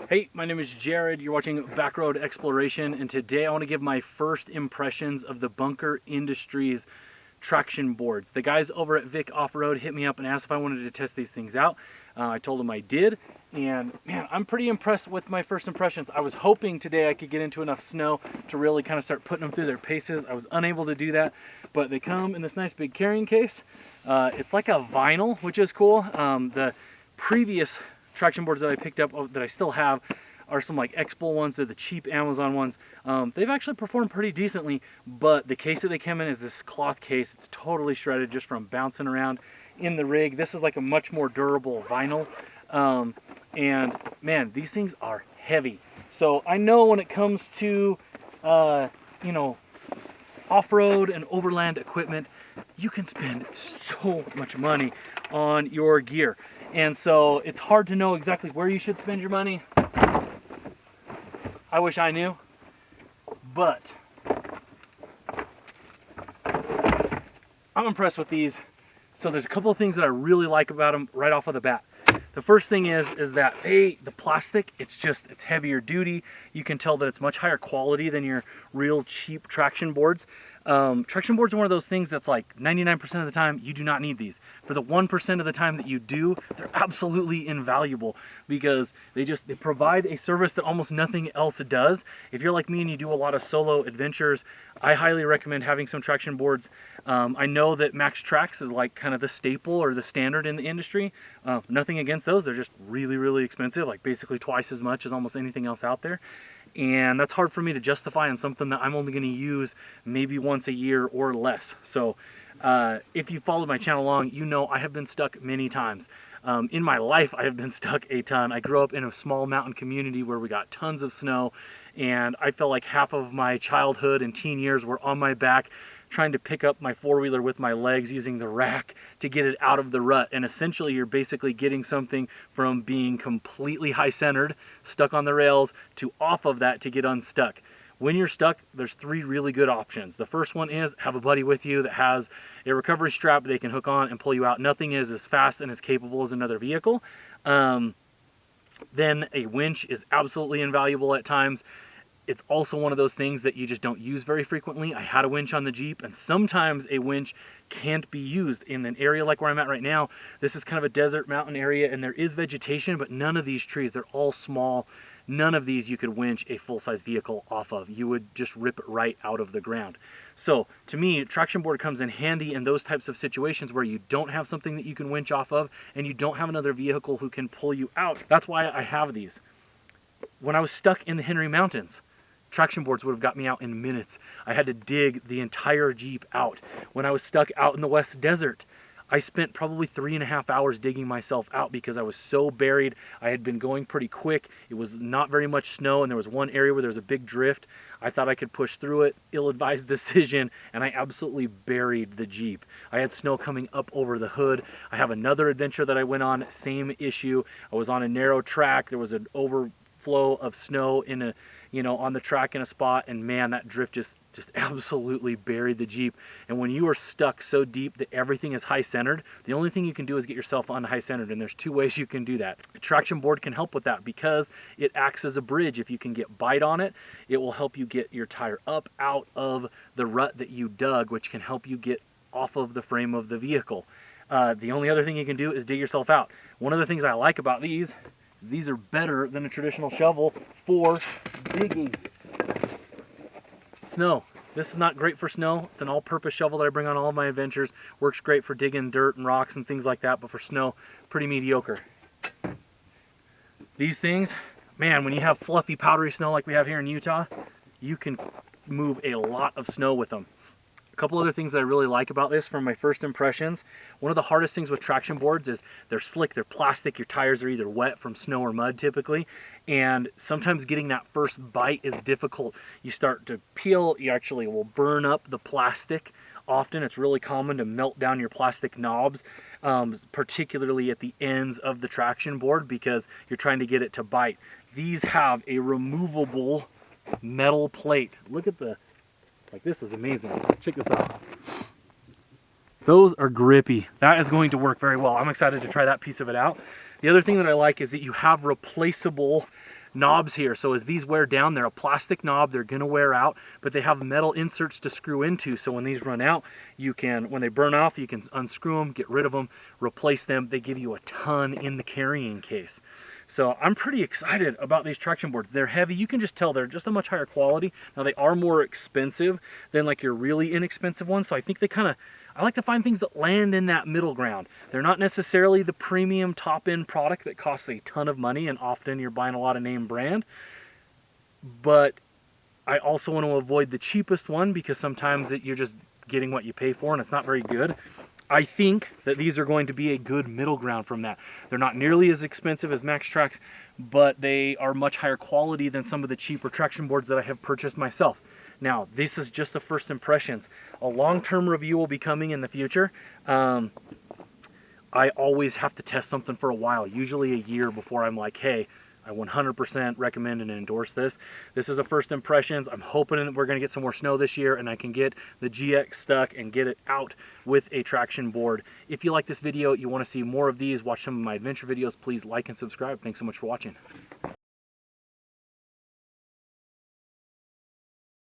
Hey, my name is Jared. You're watching Backroad Exploration, and today I want to give my first impressions of the Bunker Industries traction boards. The guys over at Vicoffroad hit me up and asked if I wanted to test these things out. I told them I did, and man, I'm pretty impressed with my first impressions. I was hoping today I could get into enough snow to really kind of start putting them through their paces. I was unable to do that, but they come in this nice big carrying case. It's like a vinyl, which is cool. The previous traction boards that I picked up that I still have are some like X-Bull ones. They're the cheap Amazon ones. They've actually performed pretty decently, but the case that they came in is this cloth case. It's totally shredded just from bouncing around in the rig. This is like a much more durable vinyl. And man, these things are heavy. So I know when it comes to, you know, off-road and overland equipment, you can spend so much money on your gear. And so it's hard to know exactly where you should spend your money. I wish I knew, but I'm impressed with these. So there's a couple of things that I really like about them right off of the bat. The first thing is that the plastic, it's heavier duty. You can tell that it's much higher quality than your real cheap traction boards. Traction boards are one of those things that's like 99% of the time you do not need these. For the 1% of the time that you do, they're absolutely invaluable because they provide a service that almost nothing else does. If you're like me and you do a lot of solo adventures, I highly recommend having some traction boards. I know that Max Trax is like kind of the staple or the standard in the industry. Nothing against those. They're just really, really expensive, like basically twice as much as almost anything else out there. And that's hard for me to justify on something that I'm only going to use maybe once a year or less. So if you followed my channel long, you know I have been stuck many times. In my life, I have been stuck a ton. I grew up in a small mountain community where we got tons of snow, and I felt like half of my childhood and teen years were on my back trying to pick up my four-wheeler with my legs using the rack to get it out of the rut. And essentially you're basically getting something from being completely high-centered, stuck on the rails, to off of that to get unstuck. When you're stuck, there's three really good options. The first one is have a buddy with you that has a recovery strap they can hook on and pull you out. Nothing is as fast and as capable as another vehicle. Then a winch is absolutely invaluable at times. It's also one of those things that you just don't use very frequently. I had a winch on the Jeep, and sometimes a winch can't be used in an area like where I'm at right now. This is kind of a desert mountain area, and there is vegetation, but none of these trees, they're all small. None of these you could winch a full-size vehicle off of. You would just rip it right out of the ground. So to me, traction board comes in handy in those types of situations where you don't have something that you can winch off of, and you don't have another vehicle who can pull you out. That's why I have these. When I was stuck in the Henry Mountains, traction boards would have got me out in minutes. I had to dig the entire Jeep out. When I was stuck out in the West Desert, I spent probably 3.5 hours digging myself out because I was so buried. I had been going pretty quick. It was not very much snow, and there was one area where there was a big drift. I thought I could push through it. Ill-advised decision, and I absolutely buried the Jeep. I had snow coming up over the hood. I have another adventure that I went on, same issue. I was on a narrow track. There was an overflow of snow in a on the track in a spot, and man, that drift just absolutely buried the Jeep. And when you are stuck so deep that everything is high-centered, the only thing you can do is get yourself on high-centered, and there's two ways you can do that. A traction board can help with that because it acts as a bridge. If you can get bite on it, it will help you get your tire up out of the rut that you dug, which can help you get off of the frame of the vehicle. The only other thing you can do is dig yourself out. One of the things I like about these are better than a traditional shovel for digging snow. This is not great for snow. It's an all-purpose shovel that I bring on all of my adventures. Works great for digging dirt and rocks and things like that, but for snow, pretty mediocre. These things, man, when you have fluffy, powdery snow like we have here in Utah, you can move a lot of snow with them. A couple other things that I really like about this from my first impressions. One of the hardest things with traction boards is they're slick, they're plastic, your tires are either wet from snow or mud typically, and sometimes getting that first bite is difficult. You start to peel, you actually will burn up the plastic. Often it's really common to melt down your plastic knobs, particularly at the ends of the traction board because you're trying to get it to bite. These have a removable metal plate. Look at this is amazing. Check this out. Those are grippy. That is going to work very well. I'm excited to try that piece of it out. The other thing that I like is that you have replaceable knobs here. So as these wear down, they're a plastic knob, they're gonna wear out, but they have metal inserts to screw into. So when these run out, you can, when they burn off, you can unscrew them, get rid of them, replace them. They give you a ton in the carrying case. So I'm pretty excited about these traction boards. They're heavy. You can just tell they're just a much higher quality. Now they are more expensive than like your really inexpensive ones. So I think they kind of, I like to find things that land in that middle ground. They're not necessarily the premium top-end product that costs a ton of money and often you're buying a lot of name brand. But I also want to avoid the cheapest one because sometimes you're just getting what you pay for and it's not very good. I think that these are going to be a good middle ground from that. They're not nearly as expensive as MaxTrax, but they are much higher quality than some of the cheaper traction boards that I have purchased myself. Now, this is just the first impressions. A long-term review will be coming in the future. I always have to test something for a while, usually a year before I'm like, hey, I 100% recommend and endorse this. This is a first impressions. I'm hoping that we're going to get some more snow this year and I can get the GX stuck and get it out with a traction board. If you like this video, you want to see more of these, watch some of my adventure videos, please like and subscribe. Thanks so much for watching.